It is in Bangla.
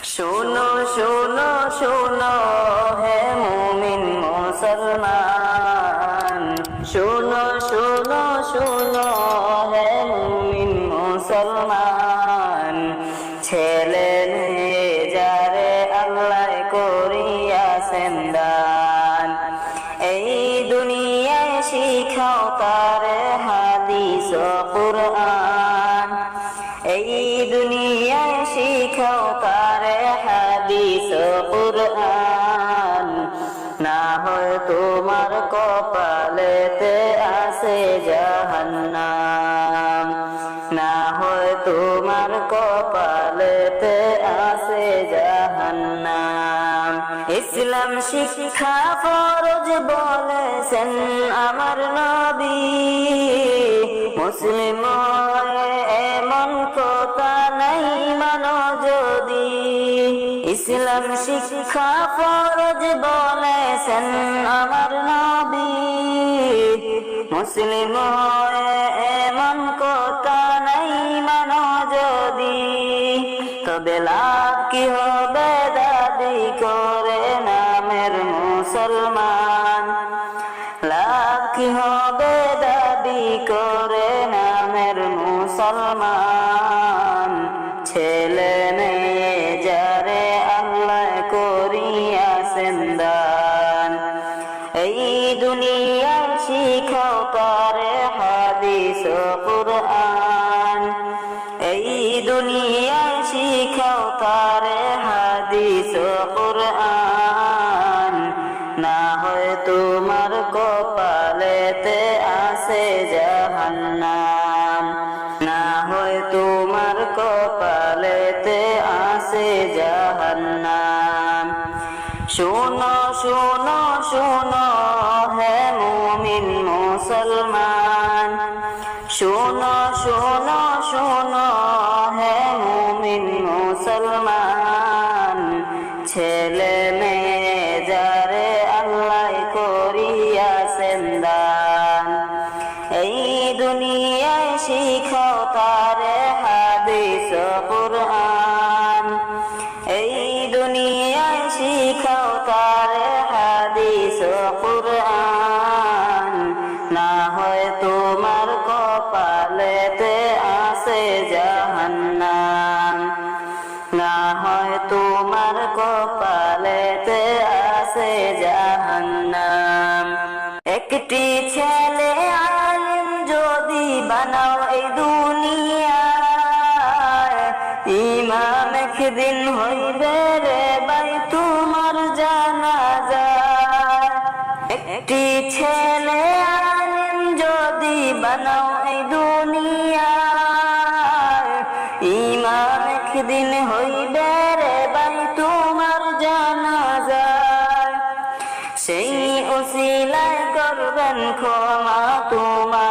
শোনো শোনো শোনো হে মুমিন মুসলমান, শোনো শোনো শোনো হে মুমিন মুসলমান। ছেলে মেয়ে যারে আল্লাহ করিয়াছেন দান, এই দুনিয়ায় শিখাও তারে হাদিস ও কুরআন। এই দুনিয়ায় শিখাও তারে হাদিস ও কুরআন। না হয় তোমার কপালেতে আছে জাহান্নাম, না হয় তোমার কপালেতে আছে জাহান্নাম। ইসলাম শিক্ষা ফরজ বলেছেন আমার নবী, মুসলিম এমন কথা নাই মানো যদি। ইসলাম শিক্ষা ফরজ বলেছেন আমার নবী, মুসলিম এমন কথা নাই মানো যদি। তবে লাভ কি হবে দাবি করে নামের মুসলমান, লাভ কি হবে দাবি করে নামের মুসলমান। ছেলে মেয়ে যারে আল্লাহ করিয়াছেন দান, এই দুনিয়ায় শিখাও তারে হাদিস ও কুরআন। এই দুনিয়ায় শিখাও তারে হাদিস ও কুরআন। না হয় তোমার কপালেতে আছে জাহান্নাম, না হয় তোমার কপালেতে আছে জাহান্নাম। শোনো শোনো শোনো হে মুমিন মুসলমান, শোনো শোনো শোনো হে মুমিন মুসলমান। ছেলে মেয়ে যারে আল্লাহ করিয়াছেন দান, এই দুনিয়ায় শিখাও তারে হাদিস ও কুরআন। এই দুনিয়ায় শিখাও তারে হাদিস ও কুরআন। না হয় তোমার কপালেতে আছে জাহান্নাম, না হয় তোমার কপালেতে আছে জাহান্নাম। একটি ছেলে আলিম যদি বানাও এই দুনিয়ায়, ইমাম একদিন হইবে রে ভাই তোমার জানাজা। একটি ছেলে আলিম যদি বানাও এই দুনিয়ায়, ইমাম একদিন হইবে রে ভাই তোমার জানাজা। সেই উসিলায় করবেন ক্ষমা তোমার